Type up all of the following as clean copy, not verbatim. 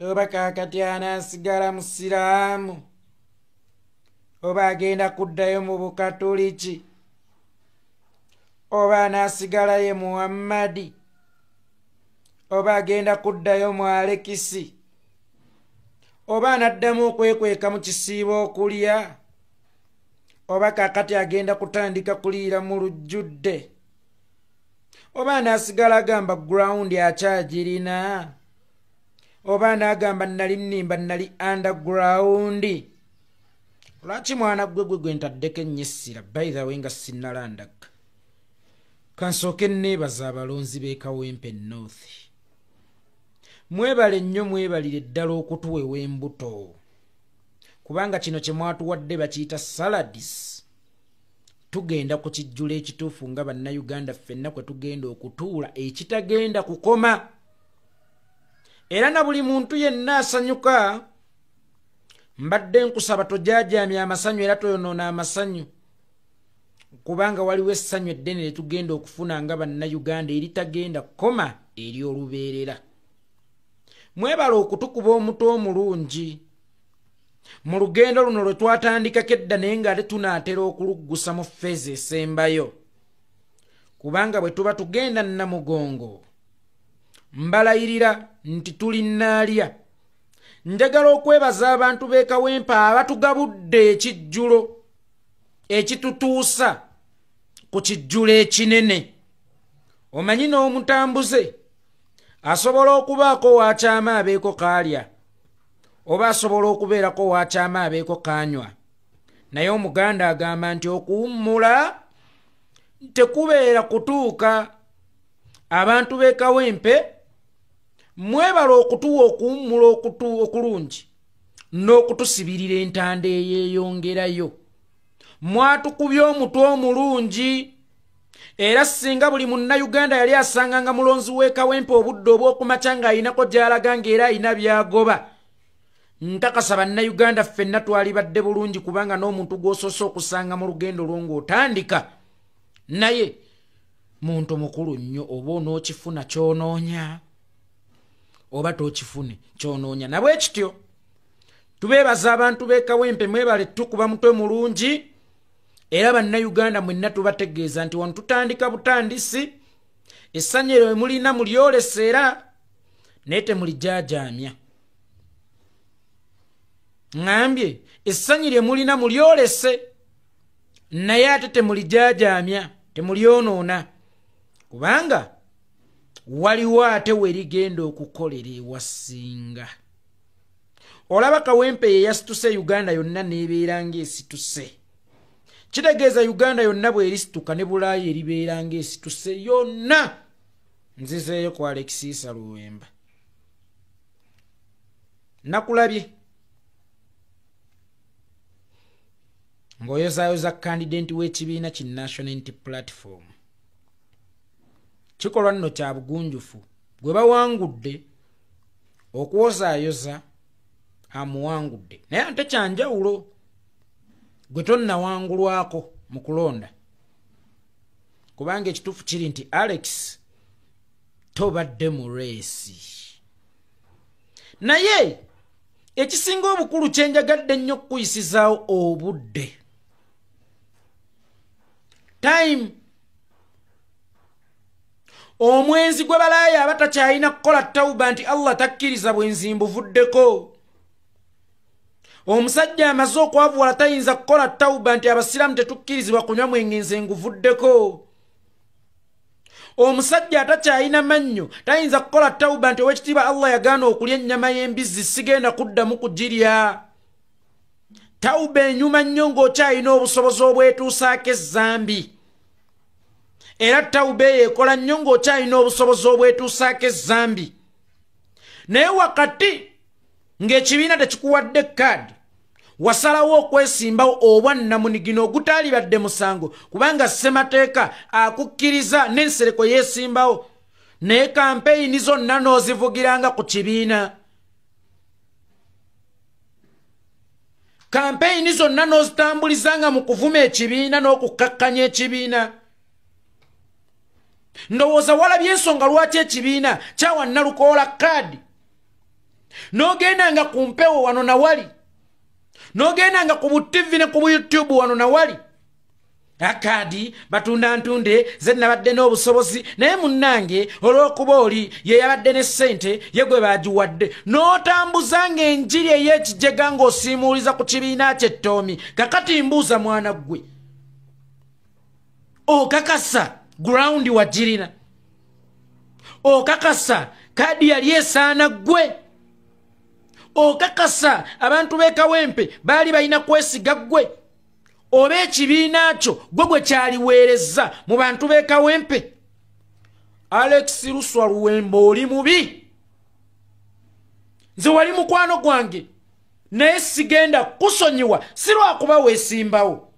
oba kakati anaasigala musiraamu oba agenda kuddayo mu bukatoliki oba anaasigala ye Muhammadi oba agenda kuddayo mu Alekisi oba anaddamu okwekweka mu kisiibo okulya oba kakati agenda kutandika kuliira mu lujjudde oba anaasigala agamba ground akyagirina oba anaagamba nali nnimba nali underground. Lwaki mwana gwe ntaddeko ennyessira by the way nga sinnalandagga kansooke nneebaza abalonzi b'e Kawempe North. Mwebale nnyo mwebalire ddala okutuwewa embuto kubanga kino kye mwatuwadde bakiyita saladis. Tugenda kukijjula ekituufu nga bannayuganda ffenna kwe tugenda okutuula ekitagenda kukoma era na buli muntu yenna asanyuka. Mbadde nkusaba tojaajamya amasanyu era toyonoona amasanyu kubanga waliwo essanyu eddene lye tugenda okufuna nga bannayuganda eritagenda kukoma ery'olubeerera. Mwebala okutukuba omuto omulungi mu lugendo luno lwe twatandikako edda naye ng'ate tunaatera okuluggusa mu ffeezi esembayo kubanga bwe tuba tugenda Namugongo mbalayirira nti tulinnaalya. Njagala okwebaza abantu b'e Kawempe abatugabudde ekijjulo ekitutuusa ku kijjulo ekinene. Omanyi n'omutambuze asobola okubaako waakyama abeeko kaalya oba asobola okubeerako waakyama abeeko kaanywa, naye Omuganda agamba nti okuwummula tekubeera kutuuka. Abantu b'e Kawempe mwebala okutuwa okuwummula okulungi n'okutusibirira entanda eyeeyongerayo. Mwatukubye omutwe omulungi era singa buli munnayuganda yali asanganga mulonzi w'e Kawempe obudde obw'okumakya ng'ayinako gy'alaga ng'era ayina by'agoba. Ntakasa bannayuganda ffenna twalibadde bulungi kubanga n'omuntu gw'osoose okusanga mu lugendo lwo ng'otandika naye muntu mukulu nnyo oba onookifuna ky'onoonya oba tookifune ky'onoonya. Nabwe kityo tubeebaza abantu b'e Kawempe mwebale tukuba mutwe mulungi era bannayuganda mwenna tubategeeza nti wano tutandika butandisi. Essanyu eryo mulina mulyolese era naye temulijaajamya. Ngambye essanyu lye mulina mulyolese naye ate temulijaajamya, temulyonoona kubanga waliwo ate we ligenda okukolera ewasinga. Olaba Kawempe ye yasituse Uganda yonna n'ebeera ng'esituse. Kitegeeza Uganda yonna bw'erisituka ne Bulaaya eribeera ng'esituse yonna. Nzizeeyo ku Alexis Luwemba. Nakulabye ng'oyozaayoza candidate w'ekibiina ki National Unity Platform. Kikolwa nno kya bugunjufu gwe bawangudde okuwozaayoza amuwangudde naye ate kyanjawulo gwe tonnawangulwako mu kulonda kubanga ekituufu kiri nti Alex tobadde mu reesi. Naye ekisinga obukulu kyenjagadde ennyo okukuyisizaawo obudde time. Omwenzi gwe balaaya abatakyalina kukola tawuba nti Allah takkiriza bwenzi mbuvuddeko. Omusajja amaze okwavuwala tayinza kukola tawuba nti abasiraamu tetukkirizibwa kunywa mwengenze nguvuddeko. Omusajja atakyalina mannyo tayinza kukola tawuba nti ow'ekitiibwa Allah yagaana okulya ennyama y'embizzi sigenda kuddamu kugirya. Tawuba enyuma nnyo ng'okyalina obusobozi obwetuusaako ezzambi. Era tawuba ekola nnyo ng'okyalina obusobozi obwetuusaako ezzambi. Naye wakati ng'ekibiina tekikuwadde kaadi wasalawo okwesimbawo obwa namunigino ogutaalibadde musango kubanga ssemateeka akukkiriza n'ensereko yeesimbawo naye kampeyini zonna n'ozivugiranga ku kibiina. Kampeyini zonna n'ozitambulizanga mu kuvuma ekibiina n'okukkakkanya ekibiina. Ndowooza walabye ensonga lwaki ekibiina kyawa Nalukoola kaadi N'ogenda nga ku mpewo wano na wali. N'ogenda nga ku TV ne ku YouTube wano na wali. Akadi batunda ntunde ze nabadde n'obusobozi naye munnange olw'okuba oli ye yabadde ne ssente ye gwe baagiwadde n'otambuzanga enjiri ey'ekijega ng'osiimuuliza ku kibiina ky'ettoomi. Kakati mbuuza mwana ggwe, okakasa gurawundi wagirina? Okakasa kadi yali esaana ggwe? Okakasa abantu b'e Kawempe baali balina kwesiga ggwe? Oba ekibiina kyo gwe gwe kyaliweereza mu bantu b'e Kawempe? Alex Luswa Luwemba oli mubi. Nze wali mukwano gwange naye sigenda kusonyiwa si lwakuba weesimbawo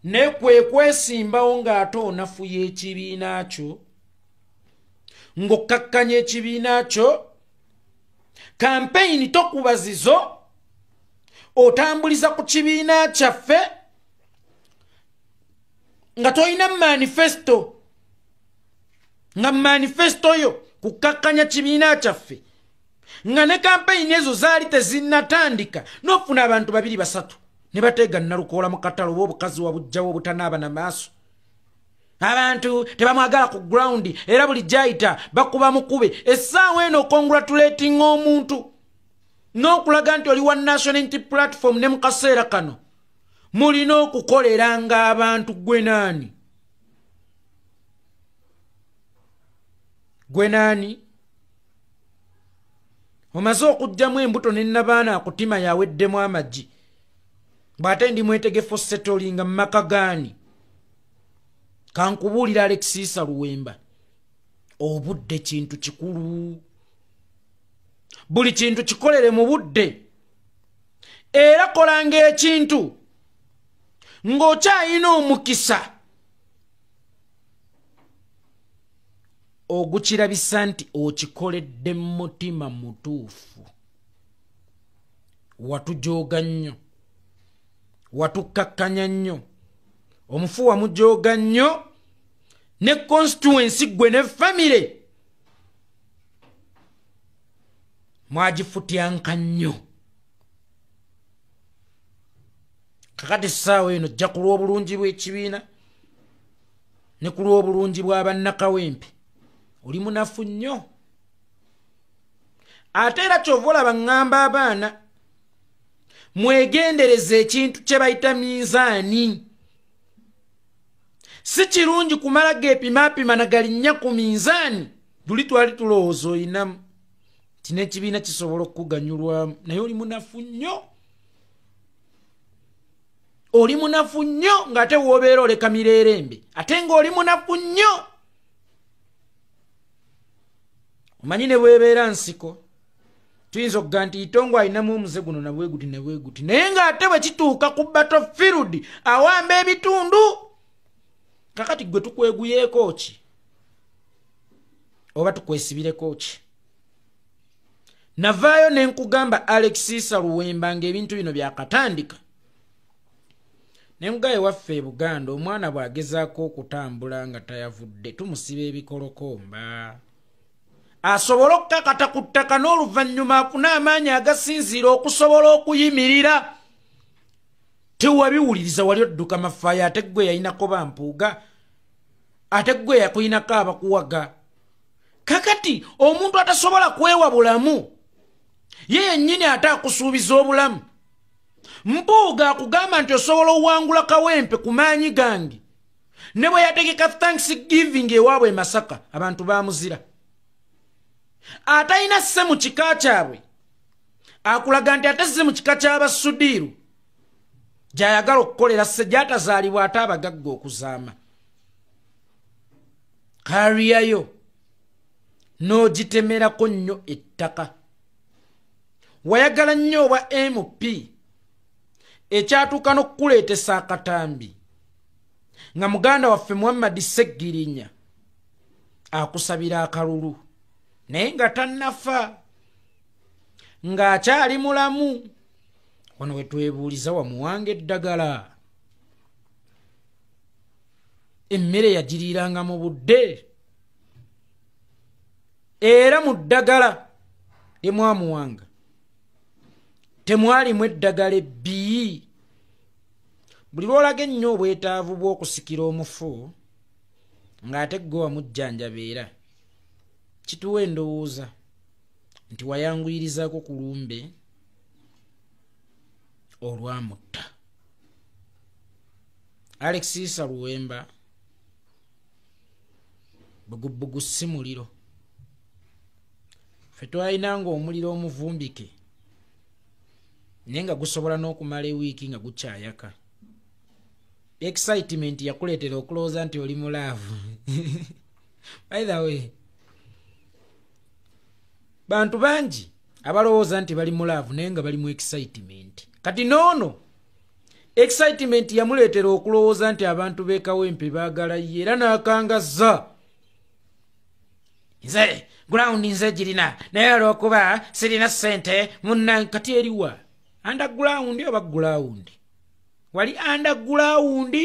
naye kwe kwesimbawo ng'ate onafuya ekibiina kyo ng'okkakkanya ekibiina kyo. Kampeyini tokubazizo otambuliza ku kibiina kyaffe nga toyina manifesto, nga manifesto yo kukakkanya kibiina kyaffe, nga ne kampeyini ezo zaali tezinnatandika n'ofuna abantu 2-3 ne bateega nalukoola mu katalo obukazi wabujjawo obutanaaba na maaso. Abantu tebamwagala ku ground era buli jayita bakuba mukube. Essaawa eno congratulating omuntu n'okulaga nti oli wa national unity platform ne mu kaseera kano mulina okukoleranga abantu. Gwe naani? Gwe naani? Omaze okujjamu embuto ne nnabaana akutima yaweddemu amagi bw'ate ndi mwetegefu setolinga mu maka gaani? Kankubuulira Alex Luwemba, obudde kintu kikulu. Buli kintu kikolere mu budde. Era kolanga ekintu ng'okyayina omukisa ogukirabisa nti okikoledde mu mutima mutuufu. Watujooga nnyo, watukkakkanya nnyo, omufu wamujooga nnyo, ne constituency gwe ne family mwagifutyanka nnyo. Kakati essaawa eno jja ku lw'obulungi bw'ekibiina ne ku lw'obulungi bw'abannakawempe oli munafu nnyo. Ate era kyova olaba ngamba abaana mwegendereza ekintu kye bayita minzaani. Si kirungi kumala geepimaapima na galinnya ku minzaani luli twali tulowooza oyinamu ti n'ekibiina kisobola okuganyulwamu, naye oli munafu nnyo. Oli munafu nnyo ng'ate w'obeera oleka mirerembe ate ng'oli munafu nnyo. Omanyi ne bwebeera nsiko tuyinza okuga nti Itongo alinamu omuze guno na bwe guti ne bwe guti, naye ng'ate bwe kituuka ku battlefield awamba ebitundu. Kakati gwe tukweguyeeko ki oba tukwesibireko ki? Navaayo ne nkugamba Alex Luwemba ng'ebintu bino byakatandika. Ne mugaye waffe e Buganda omwana bw'agezaako okutambula nga tayavudde tumusiba ebikolokomba. Asobola okukakata ku ttaka n'oluvannyuma afune amaanyi agasinziira okusobola okuyimirira. Tewabiwuliriza wali odduka mafaayo ate gwe yayinako bampuuga, ate gwe yakuyinako abakuwaga. Kakati omuntu atasobola kwewa bulamu ye yennyini ate akusuubiza obulamu. Mpuuga akugamba nti osobola owangula Kawempe ku maanyi gange, ne bwe yategeka Thanksgiving ewaabwe e Masaka abantu baamuzira. Atayina sse mu kika kyabwe akulaga nti ate sse mu kika ky'Abasudiiru gy'ayagala okukolera sse gy'atazaalibwa ate abagagga okuzaama. Kariyayo n'ogitemerako nnyo ettaka. Wayagala nnyo obwa MP ekyatuuka n'okukuleetesa akatambi nga muganda waffe Muhammad Seggirinya akusabira akalulu naye nga tannafa ng'akyali mulamu. Wano we twebuuliza wamuwanga eddagala. Emmere yagiriiranga mu budde era mu ddagala lyemwamuwanga temwalimu eddagala ebbi. Buli lwolaga ennyo obwetaavu bw'okusikira omufu ng'ate ggwe wamujjanjaba era kituwa endowooza nti wayanguyirizaako ku lumbe olwamutta. Alexis Luwemba bugubugu si muliro. Ffe twalinanga omuliro omuvumbike naye nga gusobola n'okumala ewiiki nga gukyayaka. Excitement yakuleetera okulowooza nti oli mulaavu. By the way, bantu bangi abalowooza nti bali mulaavu naye nga bali mu excitement. Kati noono excitement yamuleetera okulowooza nti abantu b'e Kawempe baagala ye era n'akangaza. Nze ground nze girina naye olw'okuba sirina ssente munna kati eriwa underground oba ground? Wali underground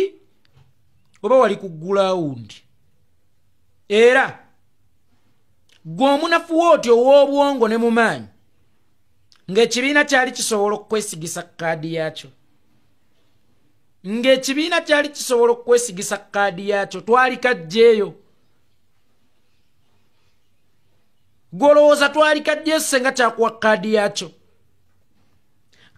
oba wali ku ground? Era gw'omunafu wooti ow'obwongo ne mu maanyi ng'ekibiina kyali kisobola okwesigisa kaadi yakyo, ng'ekibiina kyali kisobola okwesigisa kaadi yakyo, twali kajjeeyo. Gw'olowooza twali kajjeeyo senga kyakuwa kaadi yakyo.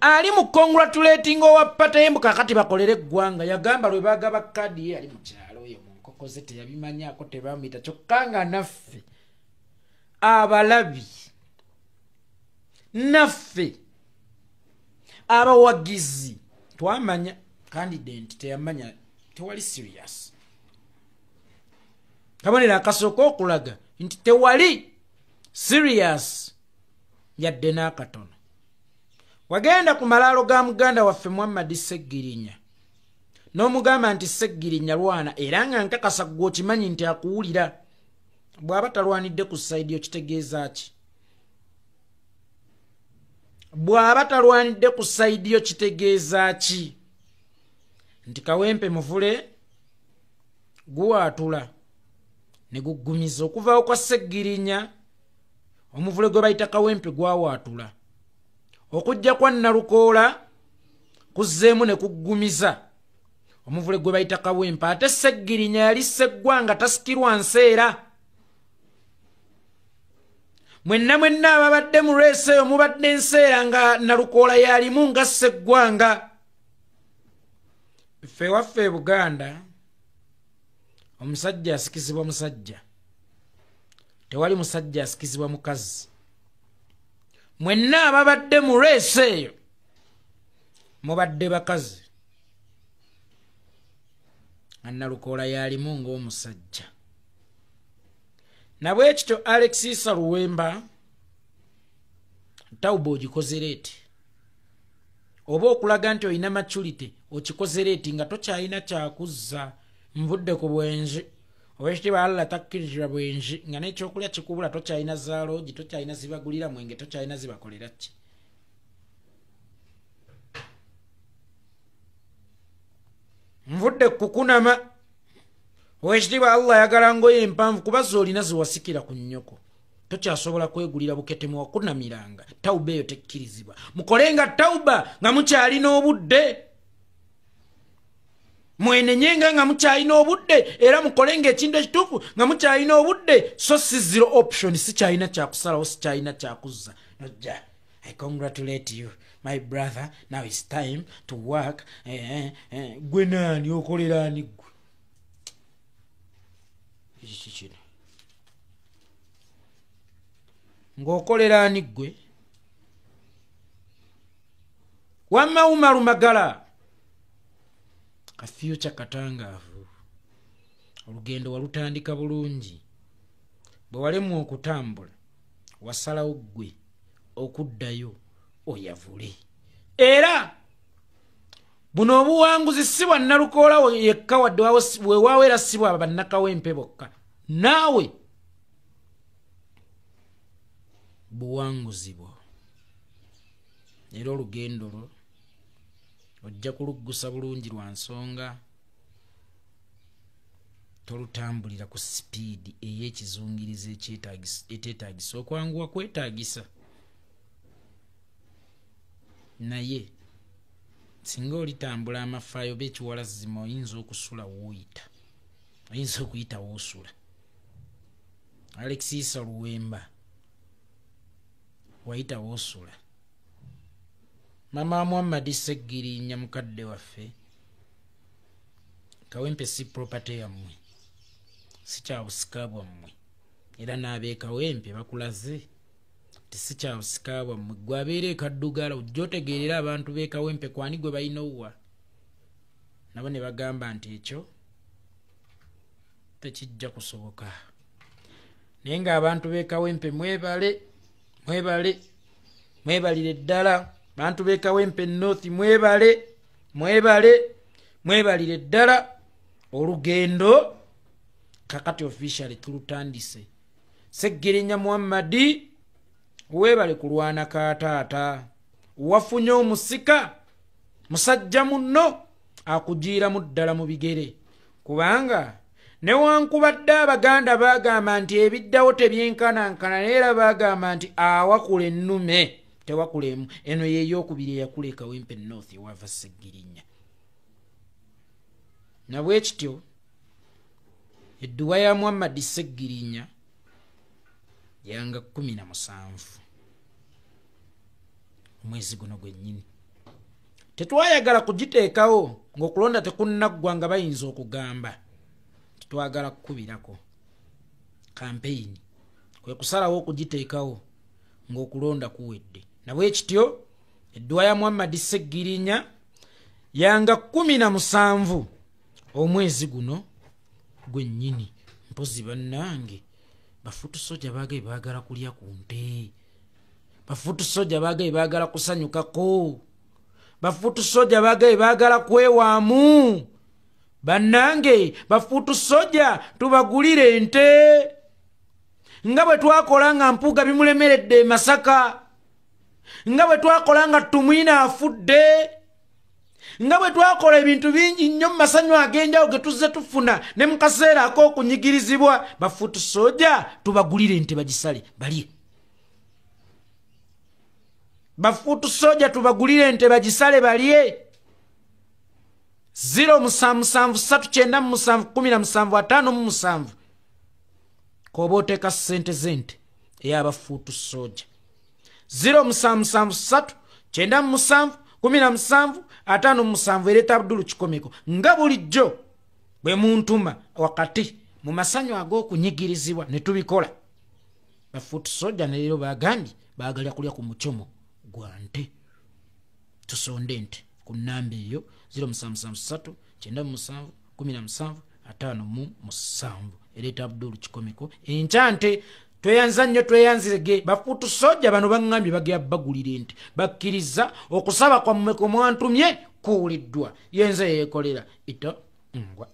Ali mu congratulating owa Patembu kakati bakolere eggwanga yagamba lwe baagaba kaadi ye ali mu kyalo oyo mu nkoko ze teyabimanyaako tebamuyita kyokka nga naffe abalabi naffe abawagizi twamanya candidate teyamanya tewali serious. Kabonera akasooka okulaga nti tewali serious yadde n'akatono. Wagenda ku malaalo ga muganda waffe Muhammad Seggirinya n'omugamba nti Seggirinya lwana era nga nkakasa ggwe okimanyi nti akuwulira. Bw'aba talwanidde ku sayidi okitegeeza ki? Bw'aba talwanidde ku sayidi okitegeeza ki? Nti Kawempe muvule guwaatula ne guggumiza okuvaawo kwa Seggirinya. Omuvule gwe bayita Kawempe gwawaatula okujja kwa Nalukoola kuzzeemu ne kuggumiza omuvule gwe bayita Kawempe. Ate Seggirinya yali Sseggwanga tasikirwa nseera. Mwenna ababadde mu reese eyo mubadde nseera nga Nalukoola yalimu nga Sseggwanga. Ffe waffe e Buganda omusajja asikizibwa musajja, tewali musajja asikizibwa mukazi. Mwenna ababadde mu reese eyo mubadde bakazi. Nalukoola yalimu ng'omusajja. Nabwe kityo Alexis Luwemba tawuba ogikozereeti oba okulaga nti olina maturity okikozereeti nga tokyalina kyakuzza. Nvudde ku bwenzi obwekitiibwa Allah takkirizibwa bwenzi nga n'ekyokulya kikubula tokyalina zaaloogi, tokyalina zibagulira mwenge, tokyalina zibakolera ki. Nvudde kukunama obwekitiibwa Allah ayagala ngoye empanvu kuba z'olina ziwasikira ku nnyoko. Tokyasobola kwegulira bukete muwakunamiranga. Tawuba eyo tekkirizibwa. Mukolenga tawuba nga mukyalina obudde. Mwenenyenga nga mukyalina obudde era mukolenga ekintu ekituufu nga mukyalina obudde. So si zero option, si kyalina kyakusalawo, si kyalina kyakuzza. Nojja, I congratulate you my brother, now it's time to work. Gwe naani okolera ani gwe? Kino ng'okolera ani gwe? Wamma Umaru Magala kafuture katangaavu. Olugendo walutandika bulungi. Bwe walemu okutambula wasalawo ggwe okuddayo oyavule. Era buno obuwanguzi si bwa Nalukoola yekka wadde weewaawo era si bwa bannakawempe bokka. Naawe buwanguzi bwo. Era olugendo lwo ojja kuluggusa bulungi lwa nsonga tolutambulira ku sipiidi ey'ekizungiriza eteetaagisa okwanguwa kwetaagisa. naye singa olitambula amafaayo b'ekiwalazzima oyinza okusula wuyita oyinza okuyita woosula. Alexis Luwemba wayita woosula. Mama Muhammad Seggirinya mukadde waffe, Kawempe si property yammwe, si kya busika bwammwe, era n'ab'e Kawempe bakulaze ti si kya busika bwammwe. Gwe abeera Kaddugala ojja otegeerera abantu b'e Kawempe kwani gwe balina owa. Nabo ne bagamba nti ekyo tekijja kusoboka. Naye ng'abantu b'e Kawempe mwebalire ddala. Bantu b'e Kawempe North mwebalire ddala. Olugendo kakati officially tulutandise. Seggirinya Muhammad weebale kulwana kaataata. Wafunye omusika musajja munno akugiiramu ddala mu bigere. Kubanga newankubadde Abaganda baagamba nti ebiddawo tebyenkanankana, era baagamba nti awakula ennume tewakulemu. Eno yeeyokubiri eyakula e Kawempe North wava Seggirinya. Na bwe kityo edduwa ya Muhammad Seggirinya yanga 17 omwezi guno gwennyini. Tetwayagala kugiteekawo ng'okulonda tekunnaggwa nga bayinza okugamba. Tetwagala kukubirako campaign, kwe kusalawo okugiteekawo ng'okulonda kuwedde. Na bwe kityo edduwa ya Muhammad Seggirinya yanga 17 omwezi guno gwennyini. Mpozi bannange, bafutu soja baagaye baagala kulya ku nte, bafutu soja baagaye baagala kusanyukako, bafutu soja baagaye baagala kwewaamu. Bannange, bafutu soja tubagulire ente nga bwe twakola nga Mpuuga bimulemeredde Masaka, nga bwe twakola nga Tumwina afudde, nga bwe twakola ebintu bingi nnyo mu masanyu ag'enjawulo ge tuzze tufuna ne mu kaseera ak'okunyigirizibwa. Bafutu soja tubagulire ente bagisale balye. Bafutu soja tubagulire ente bagisale balye. 077391717 koba oteeka ssente z'ente ey'abafuutu soja. 077391717 ereeta Abdul Kikomeko nga bulijjo bwe muntuma wakati mu masanyu ag'okunyigirizibwa ne tubikola. Bafuutu soja ne leero bagambye baagalya kulya ku mucomo gwa nte. Tusonde ente ku nnamba eyo 0771717 ereeta Abdul Kikomeko. Enkyante tweyanza nnyo tweyanzirege. Bafuutu soja bano baŋŋambye bagera bagulira ente, bakkiriza okusaba kwammwe kwe mwantumye kuwuliddwa. Yenze yeekolera ito ngwa.